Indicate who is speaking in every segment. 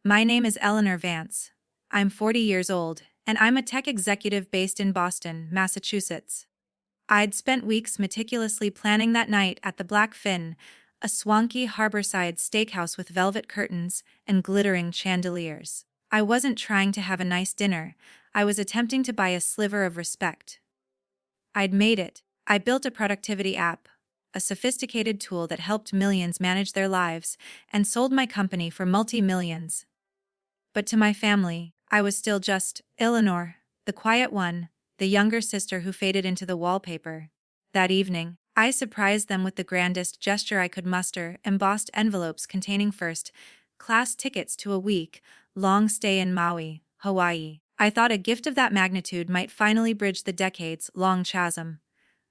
Speaker 1: My name is Eleanor Vance. I'm 40 years old, and I'm a tech executive based in Boston, Massachusetts. I'd spent weeks meticulously planning that night at the Blackfin, a swanky harborside steakhouse with velvet curtains and glittering chandeliers. I wasn't trying to have a nice dinner, I was attempting to buy a sliver of respect. I'd made it. I built a productivity app, a sophisticated tool that helped millions manage their lives, and sold my company for multi-millions. But to my family, I was still just Eleanor, the quiet one, the younger sister who faded into the wallpaper. That evening, I surprised them with the grandest gesture I could muster: embossed envelopes containing first-class tickets to a week-long stay in Maui, Hawaii. I thought a gift of that magnitude might finally bridge the decades-long chasm.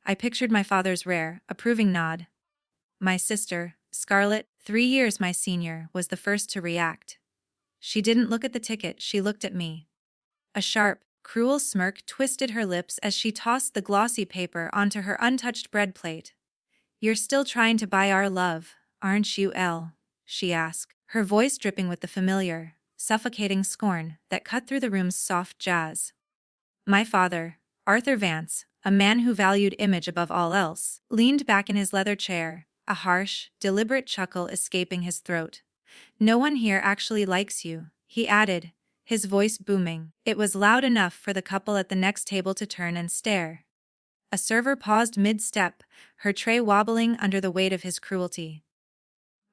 Speaker 1: I pictured my father's rare, approving nod. My sister, Scarlett, 3 years my senior, was the first to react. She didn't look at the ticket, she looked at me. A sharp, cruel smirk twisted her lips as she tossed the glossy paper onto her untouched bread plate. "You're still trying to buy our love, aren't you, Elle?" she asked, her voice dripping with the familiar, suffocating scorn that cut through the room's soft jazz. My father, Arthur Vance, a man who valued image above all else, leaned back in his leather chair, a harsh, deliberate chuckle escaping his throat. "No one here actually likes you," he added, his voice booming. It was loud enough for the couple at the next table to turn and stare. A server paused mid-step, her tray wobbling under the weight of his cruelty.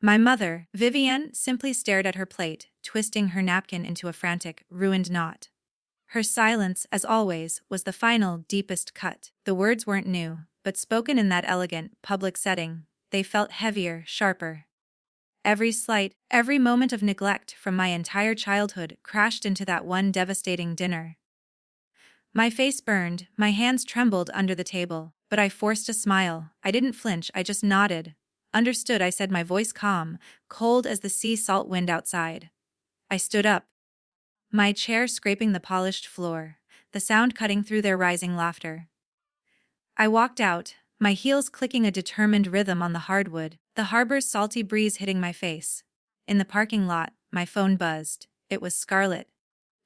Speaker 1: My mother, Vivienne, simply stared at her plate, twisting her napkin into a frantic, ruined knot. Her silence, as always, was the final, deepest cut. The words weren't new, but spoken in that elegant, public setting, they felt heavier, sharper. Every moment of neglect from my entire childhood crashed into that one devastating dinner. My face burned, my hands trembled under the table, but I forced a smile. I didn't flinch, I just nodded. "Understood," I said, my voice calm, cold as the sea salt wind outside. I stood up, my chair scraping the polished floor, the sound cutting through their rising laughter. I walked out, my heels clicking a determined rhythm on the hardwood, the harbor's salty breeze hitting my face. In the parking lot, my phone buzzed. It was Scarlett.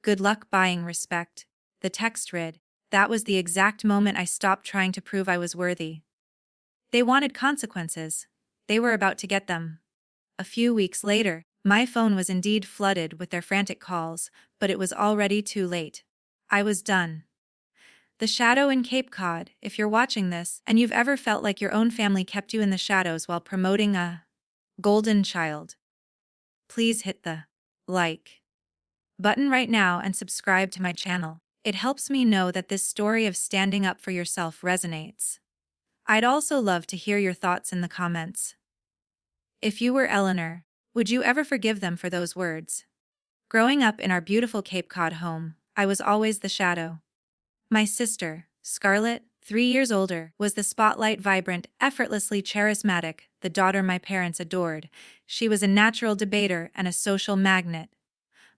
Speaker 1: "Good luck buying respect," the text read. That was the exact moment I stopped trying to prove I was worthy. They wanted consequences. They were about to get them. A few weeks later, my phone was indeed flooded with their frantic calls, but it was already too late. I was done. The shadow in Cape Cod, if you're watching this, and you've ever felt like your own family kept you in the shadows while promoting a golden child, please hit the like button right now and subscribe to my channel. It helps me know that this story of standing up for yourself resonates. I'd also love to hear your thoughts in the comments. If you were Eleanor, would you ever forgive them for those words? Growing up in our beautiful Cape Cod home, I was always the shadow. My sister, Scarlett, 3 years older, was the spotlight, vibrant, effortlessly charismatic, the daughter my parents adored. She was a natural debater and a social magnet.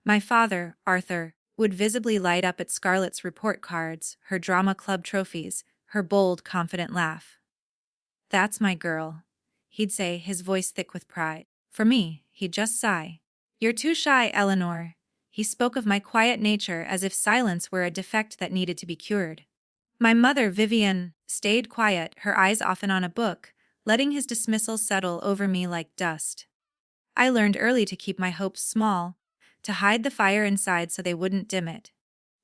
Speaker 1: My father, Arthur, would visibly light up at Scarlett's report cards, her drama club trophies, her bold, confident laugh. "That's my girl," he'd say, his voice thick with pride. For me, he'd just sigh. "You're too shy, Eleanor." He spoke of my quiet nature as if silence were a defect that needed to be cured. My mother, Vivienne, stayed quiet, her eyes often on a book, letting his dismissal settle over me like dust. I learned early to keep my hopes small, to hide the fire inside so they wouldn't dim it.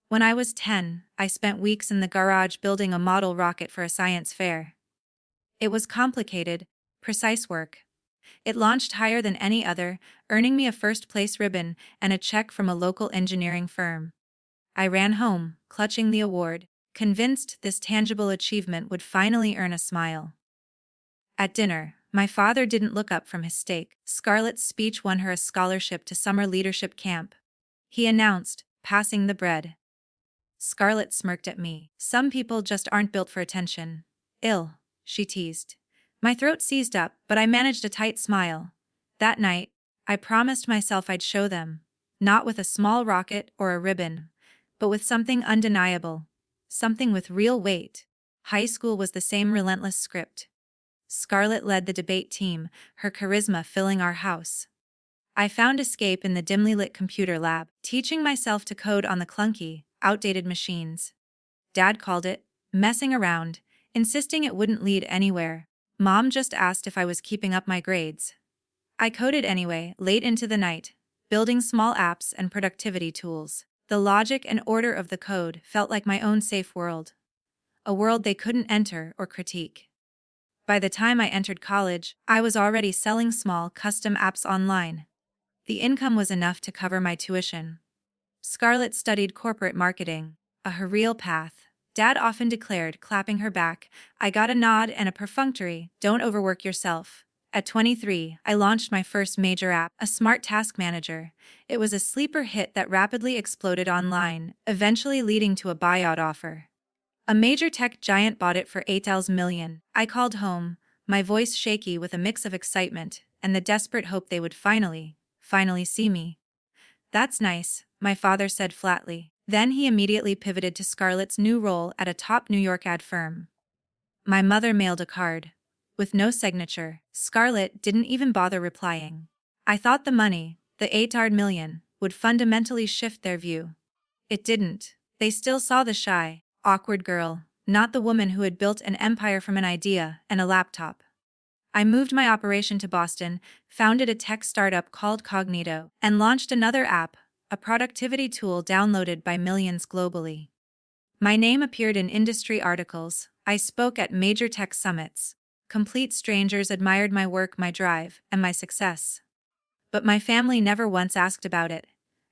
Speaker 1: When I was 10, I spent weeks in the garage building a model rocket for a science fair. It was complicated, precise work. It launched higher than any other, earning me a first-place ribbon and a check from a local engineering firm. I ran home, clutching the award, convinced this tangible achievement would finally earn a smile. At dinner, my father didn't look up from his steak. Scarlett's speech won her a scholarship to summer leadership camp. He announced, passing the bread. Scarlett smirked at me. "Some people just aren't built for attention." "Ill," she teased. My throat seized up, but I managed a tight smile. That night, I promised myself I'd show them, not with a small rocket or a ribbon, but with something undeniable, something with real weight. High school was the same relentless script. Scarlett led the debate team, her charisma filling our house. I found escape in the dimly lit computer lab, teaching myself to code on the clunky, outdated machines. Dad called it messing around, insisting it wouldn't lead anywhere. Mom just asked if I was keeping up my grades. I coded anyway, late into the night, building small apps and productivity tools. The logic and order of the code felt like my own safe world, a world they couldn't enter or critique. By the time I entered college, I was already selling small, custom apps online. The income was enough to cover my tuition. Scarlett studied corporate marketing, her real path. Dad often declared, clapping her back, I got a nod and a perfunctory, don't overwork yourself. At 23, I launched my first major app, a smart task manager. It was a sleeper hit that rapidly exploded online, eventually leading to a buyout offer. A major tech giant bought it for $8 million. I called home, my voice shaky with a mix of excitement and the desperate hope they would finally see me. That's nice, my father said flatly. Then he immediately pivoted to Scarlett's new role at a top New York ad firm. My mother mailed a card. With no signature, Scarlett didn't even bother replying. I thought the money, the $8 million, would fundamentally shift their view. It didn't. They still saw the shy, awkward girl, not the woman who had built an empire from an idea and a laptop. I moved my operation to Boston, founded a tech startup called Cognito, and launched another app, a productivity tool downloaded by millions globally. My name appeared in industry articles, I spoke at major tech summits. Complete strangers admired my work, my drive, and my success. But my family never once asked about it.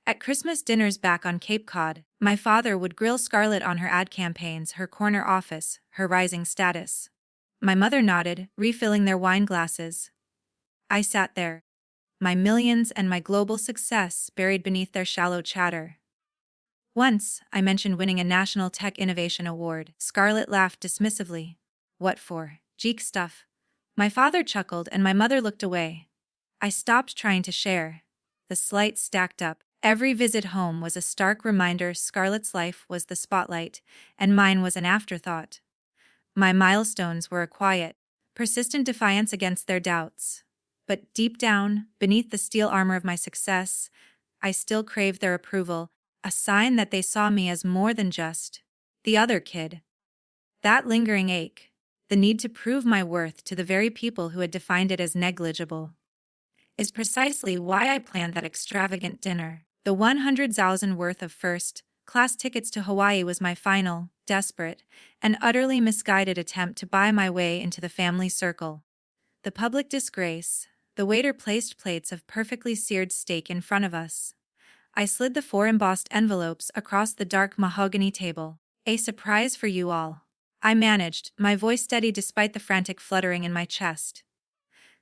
Speaker 1: At Christmas dinners back on Cape Cod, my father would grill Scarlett on her ad campaigns, her corner office, her rising status. My mother nodded, refilling their wine glasses. I sat there, my millions and my global success buried beneath their shallow chatter. Once, I mentioned winning a National Tech Innovation Award. Scarlett laughed dismissively. What for? Geek stuff. My father chuckled and my mother looked away. I stopped trying to share. The slight stacked up. Every visit home was a stark reminder Scarlett's life was the spotlight, and mine was an afterthought. My milestones were a quiet, persistent defiance against their doubts. But deep down, beneath the steel armor of my success, I still craved their approval, a sign that they saw me as more than just the other kid. That lingering ache, the need to prove my worth to the very people who had defined it as negligible, is precisely why I planned that extravagant dinner. The 100,000 worth of first-class tickets to Hawaii was my final, desperate, and utterly misguided attempt to buy my way into the family circle. The public disgrace, the waiter placed plates of perfectly seared steak in front of us. I slid the 4 embossed envelopes across the dark mahogany table. A surprise for you all. I managed, my voice steady despite the frantic fluttering in my chest.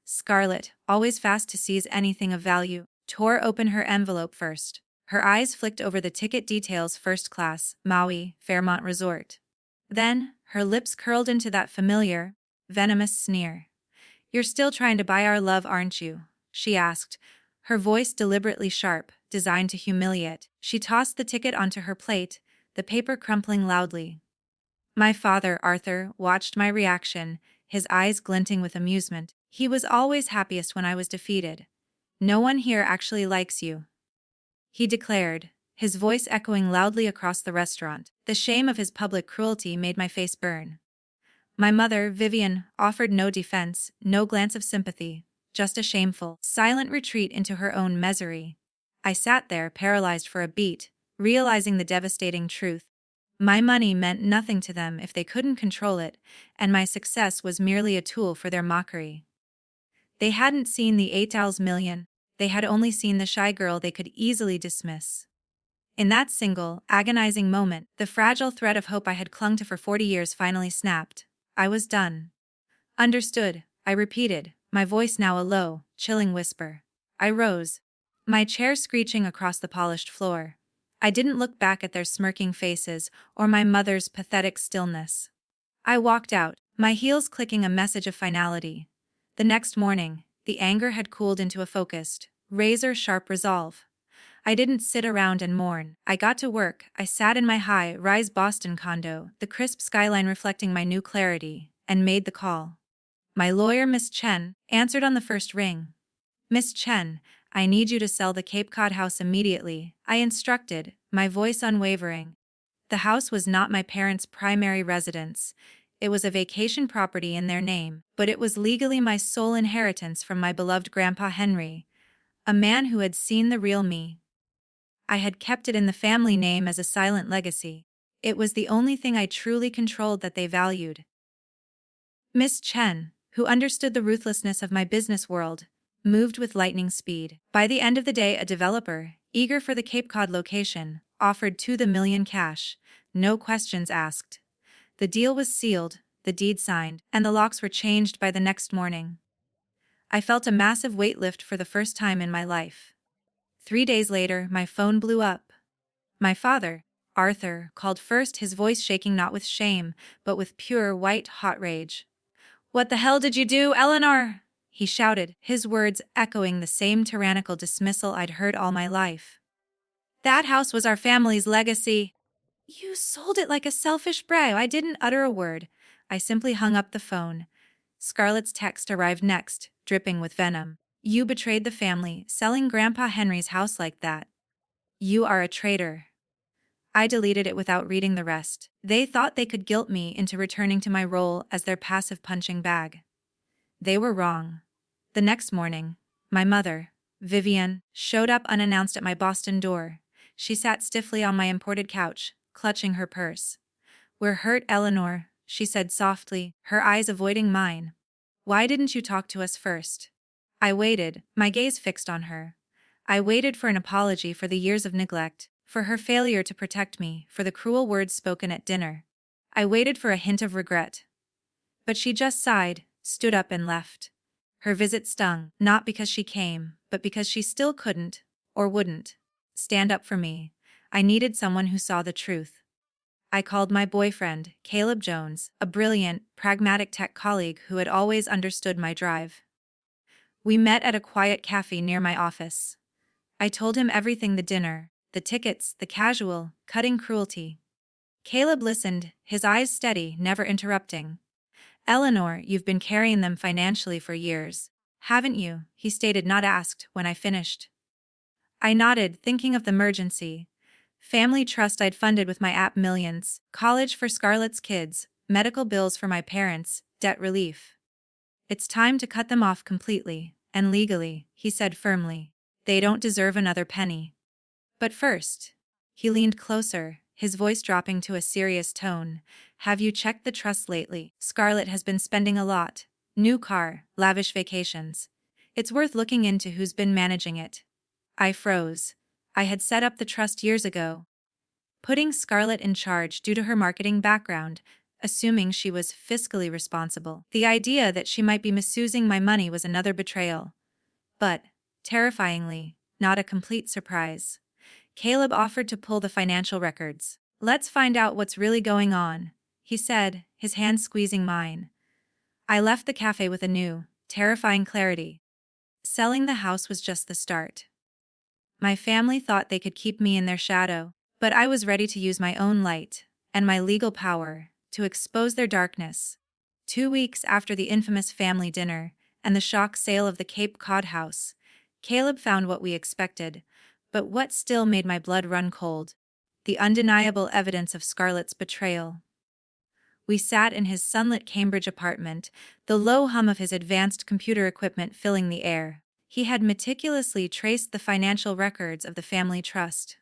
Speaker 1: Scarlett, always fast to seize anything of value, tore open her envelope first. Her eyes flicked over the ticket details: first class, Maui, Fairmont Resort. Then, her lips curled into that familiar, venomous sneer. You're still trying to buy our love, aren't you? She asked, her voice deliberately sharp, designed to humiliate. She tossed the ticket onto her plate, the paper crumpling loudly. My father, Arthur, watched my reaction, his eyes glinting with amusement. He was always happiest when I was defeated. No one here actually likes you, he declared, his voice echoing loudly across the restaurant. The shame of his public cruelty made my face burn. My mother, Vivian, offered no defense, no glance of sympathy, just a shameful, silent retreat into her own misery. I sat there, paralyzed for a beat, realizing the devastating truth. My money meant nothing to them if they couldn't control it, and my success was merely a tool for their mockery. They hadn't seen the $8 million, they had only seen the shy girl they could easily dismiss. In that single, agonizing moment, the fragile thread of hope I had clung to for 40 years finally snapped. I was done. Understood, I repeated, my voice now a low, chilling whisper. I rose, my chair screeching across the polished floor. I didn't look back at their smirking faces or my mother's pathetic stillness. I walked out, my heels clicking a message of finality. The next morning, the anger had cooled into a focused, razor-sharp resolve. I didn't sit around and mourn. I got to work. I sat in my high-rise Boston condo, the crisp skyline reflecting my new clarity, and made the call. My lawyer, Miss Chen, answered on the first ring. Miss Chen, I need you to sell the Cape Cod house immediately, I instructed, my voice unwavering. The house was not my parents' primary residence. It was a vacation property in their name, but it was legally my sole inheritance from my beloved Grandpa Henry, a man who had seen the real me. I had kept it in the family name as a silent legacy. It was the only thing I truly controlled that they valued. Miss Chen, who understood the ruthlessness of my business world, moved with lightning speed. By the end of the day, a developer, eager for the Cape Cod location, offered $2 million cash, no questions asked. The deal was sealed, the deed signed, and the locks were changed by the next morning. I felt a massive weight lift for the first time in my life. 3 days later, my phone blew up. My father, Arthur, called first, his voice shaking not with shame, but with pure, white-hot rage. "What the hell did you do, Eleanor?" he shouted, his words echoing the same tyrannical dismissal I'd heard all my life. "That house was our family's legacy." "You sold it like a selfish brat." I didn't utter a word. I simply hung up the phone. Scarlett's text arrived next, dripping with venom. "You betrayed the family, selling Grandpa Henry's house like that. You are a traitor." I deleted it without reading the rest. They thought they could guilt me into returning to my role as their passive punching bag. They were wrong. The next morning, my mother, Vivian, showed up unannounced at my Boston door. She sat stiffly on my imported couch, clutching her purse. "We're hurt, Eleanor," she said softly, her eyes avoiding mine. "Why didn't you talk to us first?" I waited, my gaze fixed on her. I waited for an apology for the years of neglect, for her failure to protect me, for the cruel words spoken at dinner. I waited for a hint of regret. But she just sighed, stood up and left. Her visit stung, not because she came, but because she still couldn't, or wouldn't, stand up for me. I needed someone who saw the truth. I called my boyfriend, Caleb Jones, a brilliant, pragmatic tech colleague who had always understood my drive. We met at a quiet cafe near my office. I told him everything: the dinner, the tickets, the casual, cutting cruelty. Caleb listened, his eyes steady, never interrupting. "Eleanor, you've been carrying them financially for years, haven't you?" he stated, not asked, when I finished. I nodded, thinking of the emergency. Family trust I'd funded with my app millions, college for Scarlett's kids, medical bills for my parents, debt relief. "It's time to cut them off completely, and legally," he said firmly. "They don't deserve another penny. But first," he leaned closer, his voice dropping to a serious tone, "have you checked the trust lately? Scarlett has been spending a lot. New car, lavish vacations. It's worth looking into who's been managing it." I froze. I had set up the trust years ago, putting Scarlett in charge due to her marketing background, assuming she was fiscally responsible. The idea that she might be misusing my money was another betrayal. But, terrifyingly, not a complete surprise. Caleb offered to pull the financial records. "Let's find out what's really going on," he said, his hand squeezing mine. I left the cafe with a new, terrifying clarity. Selling the house was just the start. My family thought they could keep me in their shadow, but I was ready to use my own light, and my legal power, to expose their darkness. 2 weeks after the infamous family dinner and the shock sale of the Cape Cod house, Caleb found what we expected, but what still made my blood run cold: the undeniable evidence of Scarlett's betrayal. We sat in his sunlit Cambridge apartment, the low hum of his advanced computer equipment filling the air. He had meticulously traced the financial records of the family trust.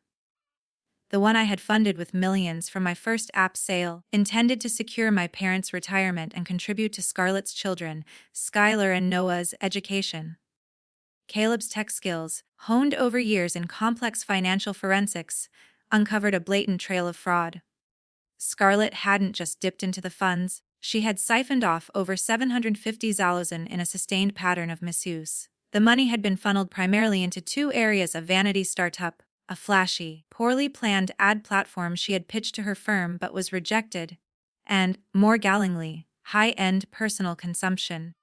Speaker 1: The one I had funded with millions from my first app sale, intended to secure my parents' retirement and contribute to Scarlett's children, Skylar and Noah's, education. Caleb's tech skills, honed over years in complex financial forensics, uncovered a blatant trail of fraud. Scarlett hadn't just dipped into the funds, she had siphoned off over $750,000 in a sustained pattern of misuse. The money had been funneled primarily into 2 areas: a vanity startup, a flashy, poorly planned ad platform she had pitched to her firm but was rejected, and, more gallingly, high-end personal consumption.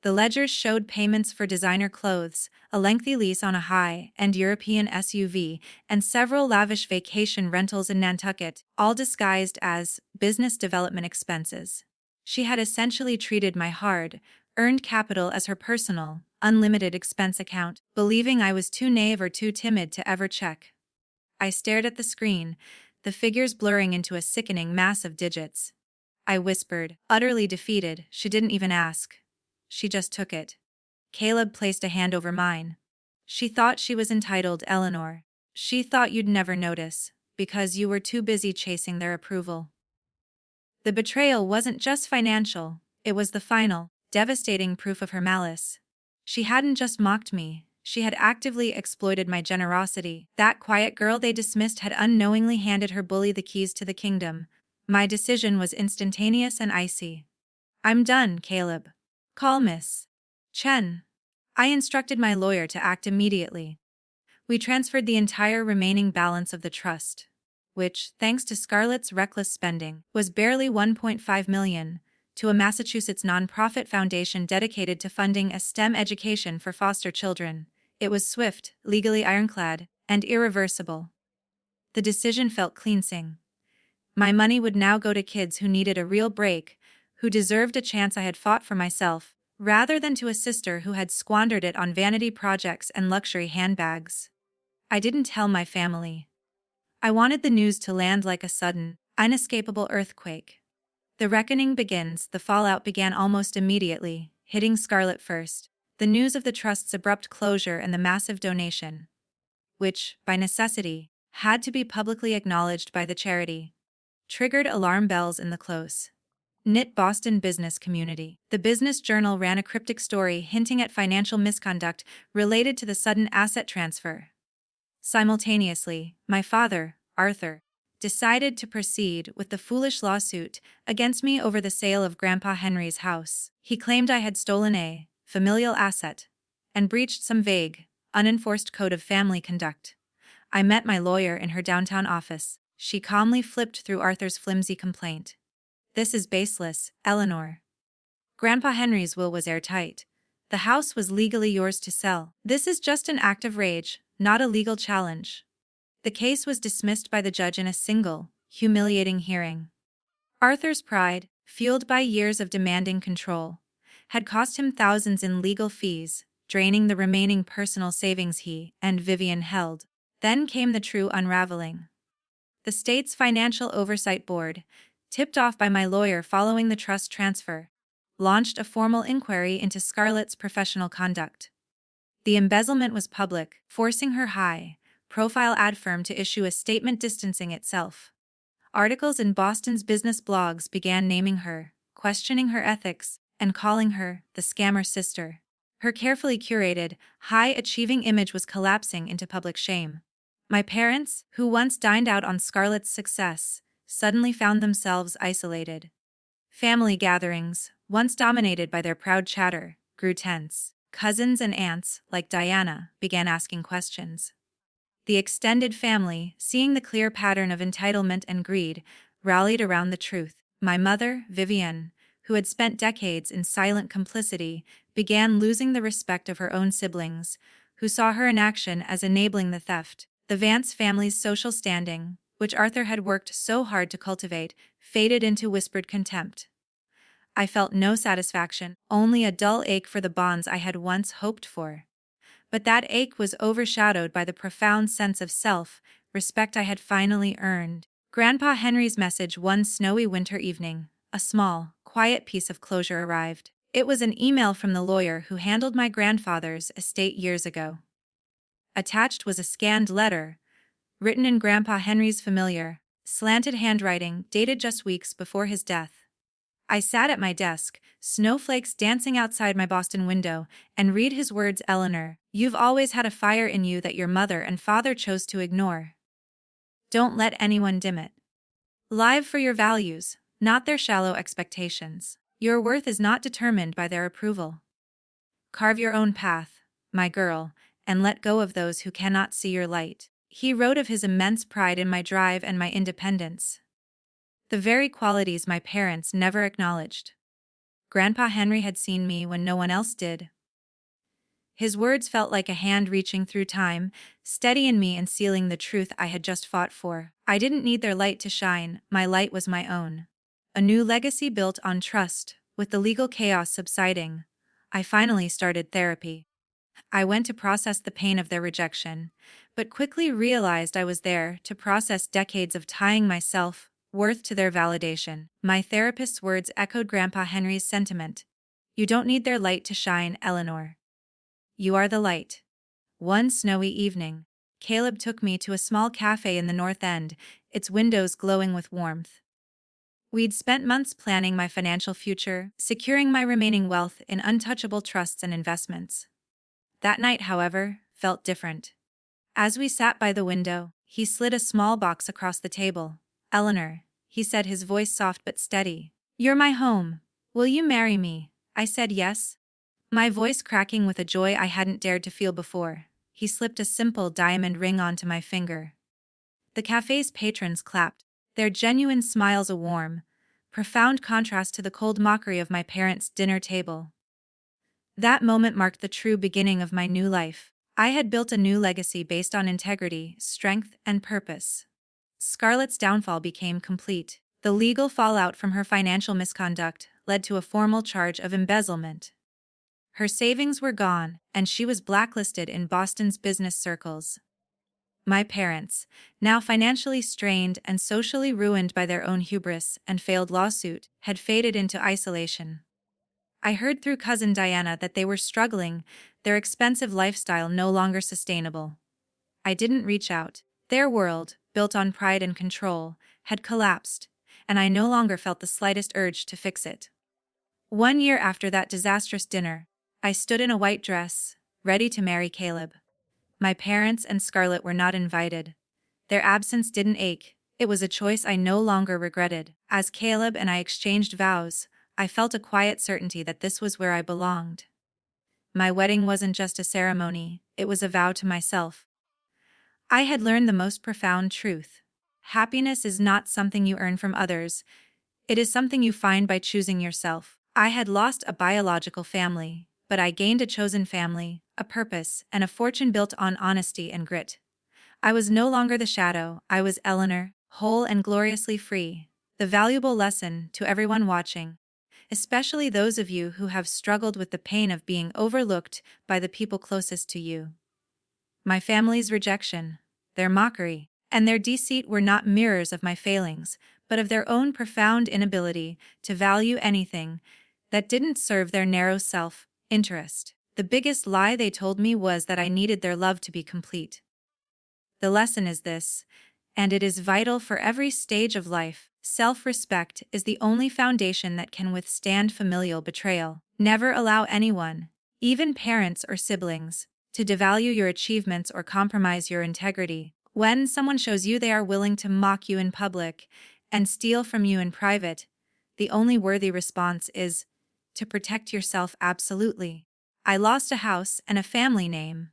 Speaker 1: The ledgers showed payments for designer clothes, a lengthy lease on a high-end European SUV, and several lavish vacation rentals in Nantucket, all disguised as business development expenses. She had essentially treated my hard-earned capital as her personal, unlimited expense account, believing I was too naive or too timid to ever check. I stared at the screen, the figures blurring into a sickening mass of digits. I whispered, utterly defeated. She didn't even ask. She just took it. Caleb placed a hand over mine. She thought she was entitled, Eleanor. She thought you'd never notice, because you were too busy chasing their approval. The betrayal wasn't just financial, it was the final, devastating proof of her malice. She hadn't just mocked me, she had actively exploited my generosity. That quiet girl they dismissed had unknowingly handed her bully the keys to the kingdom. My decision was instantaneous and icy. I'm done, Caleb. Call Miss Chen. I instructed my lawyer to act immediately. We transferred the entire remaining balance of the trust, which, thanks to Scarlett's reckless spending, was barely $1.5 million, to a Massachusetts nonprofit foundation dedicated to funding a STEM education for foster children. It was swift, legally ironclad, and irreversible. The decision felt cleansing. My money would now go to kids who needed a real break, who deserved a chance I had fought for myself, rather than to a sister who had squandered it on vanity projects and luxury handbags. I didn't tell my family. I wanted the news to land like a sudden, inescapable earthquake. The reckoning begins. The fallout began almost immediately, hitting Scarlett first. The news of the trust's abrupt closure and the massive donation, which, by necessity, had to be publicly acknowledged by the charity, triggered alarm bells in the close-knit Boston business community. The Business Journal ran a cryptic story hinting at financial misconduct related to the sudden asset transfer. Simultaneously, my father, Arthur, decided to proceed with the foolish lawsuit against me over the sale of Grandpa Henry's house. He claimed I had stolen a familial asset and breached some vague, unenforced code of family conduct. I met my lawyer in her downtown office. She calmly flipped through Arthur's flimsy complaint. This is baseless, Eleanor. Grandpa Henry's will was airtight. The house was legally yours to sell. This is just an act of rage, not a legal challenge. The case was dismissed by the judge in a single, humiliating hearing. Arthur's pride, fueled by years of demanding control, had cost him thousands in legal fees, draining the remaining personal savings he and Vivian held. Then came the true unraveling. The state's Financial Oversight Board, tipped off by my lawyer following the trust transfer, launched a formal inquiry into Scarlett's professional conduct. The embezzlement was public, forcing her high-profile ad firm to issue a statement distancing itself. Articles in Boston's business blogs began naming her, questioning her ethics, and calling her the scammer sister. Her carefully curated, high-achieving image was collapsing into public shame. My parents, who once dined out on Scarlett's success, suddenly found themselves isolated. Family gatherings, once dominated by their proud chatter, grew tense. Cousins and aunts, like Diana, began asking questions. The extended family, seeing the clear pattern of entitlement and greed, rallied around the truth. My mother, Vivian, who had spent decades in silent complicity, began losing the respect of her own siblings, who saw her inaction as enabling the theft. The Vance family's social standing, which Arthur had worked so hard to cultivate, faded into whispered contempt. I felt no satisfaction, only a dull ache for the bonds I had once hoped for. But that ache was overshadowed by the profound sense of self-respect I had finally earned. Grandpa Henry's message one snowy winter evening, a small, quiet piece of closure arrived. It was an email from the lawyer who handled my grandfather's estate years ago. Attached was a scanned letter, written in Grandpa Henry's familiar, slanted handwriting dated just weeks before his death. I sat at my desk, snowflakes dancing outside my Boston window, and read his words. Eleanor, you've always had a fire in you that your mother and father chose to ignore. Don't let anyone dim it. Live for your values, not their shallow expectations. Your worth is not determined by their approval. Carve your own path, my girl, and let go of those who cannot see your light. He wrote of his immense pride in my drive and my independence. The very qualities my parents never acknowledged. Grandpa Henry had seen me when no one else did. His words felt like a hand reaching through time, steady in me and sealing the truth I had just fought for. I didn't need their light to shine, my light was my own. A new legacy built on trust. With the legal chaos subsiding, I finally started therapy. I went to process the pain of their rejection, but quickly realized I was there to process decades of tying myself worth to their validation. My therapist's words echoed Grandpa Henry's sentiment. You don't need their light to shine, Eleanor. You are the light. One snowy evening, Caleb took me to a small cafe in the North End, its windows glowing with warmth. We'd spent months planning my financial future, securing my remaining wealth in untouchable trusts and investments. That night, however, felt different. As we sat by the window, he slid a small box across the table. Eleanor, he said, his voice soft but steady. You're my home. Will you marry me? I said yes, my voice cracking with a joy I hadn't dared to feel before. He slipped a simple diamond ring onto my finger. The cafe's patrons clapped, their genuine smiles a warm, profound contrast to the cold mockery of my parents' dinner table. That moment marked the true beginning of my new life. I had built a new legacy based on integrity, strength, and purpose. Scarlett's downfall became complete. The legal fallout from her financial misconduct led to a formal charge of embezzlement. Her savings were gone, and she was blacklisted in Boston's business circles. My parents, now financially strained and socially ruined by their own hubris and failed lawsuit, had faded into isolation. I heard through cousin Diana that they were struggling, their expensive lifestyle no longer sustainable. I didn't reach out. Their world, built on pride and control, had collapsed, and I no longer felt the slightest urge to fix it. 1 year after that disastrous dinner, I stood in a white dress, ready to marry Caleb. My parents and Scarlett were not invited. Their absence didn't ache. It was a choice I no longer regretted. As Caleb and I exchanged vows, I felt a quiet certainty that this was where I belonged. My wedding wasn't just a ceremony, it was a vow to myself. I had learned the most profound truth. Happiness is not something you earn from others, it is something you find by choosing yourself. I had lost a biological family, but I gained a chosen family, a purpose, and a fortune built on honesty and grit. I was no longer the shadow, I was Eleanor, whole and gloriously free. The valuable lesson to everyone watching, especially those of you who have struggled with the pain of being overlooked by the people closest to you. My family's rejection, their mockery, and their deceit were not mirrors of my failings, but of their own profound inability to value anything that didn't serve their narrow self-interest. The biggest lie they told me was that I needed their love to be complete. The lesson is this, and it is vital for every stage of life. Self-respect is the only foundation that can withstand familial betrayal. Never allow anyone, even parents or siblings, to devalue your achievements or compromise your integrity. When someone shows you they are willing to mock you in public and steal from you in private, the only worthy response is to protect yourself absolutely. I lost a house and a family name,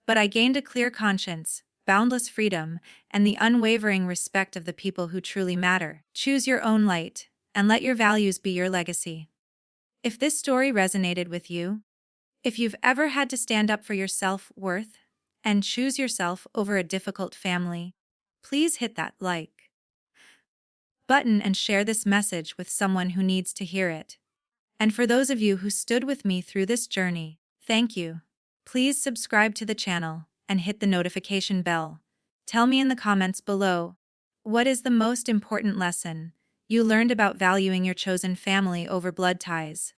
Speaker 1: but I gained a clear conscience, boundless freedom, and the unwavering respect of the people who truly matter. Choose your own light, and let your values be your legacy. If this story resonated with you, if you've ever had to stand up for your self-worth and choose yourself over a difficult family, please hit that like button and share this message with someone who needs to hear it. And for those of you who stood with me through this journey, thank you. Please subscribe to the channel and hit the notification bell. Tell me in the comments below, what is the most important lesson you learned about valuing your chosen family over blood ties?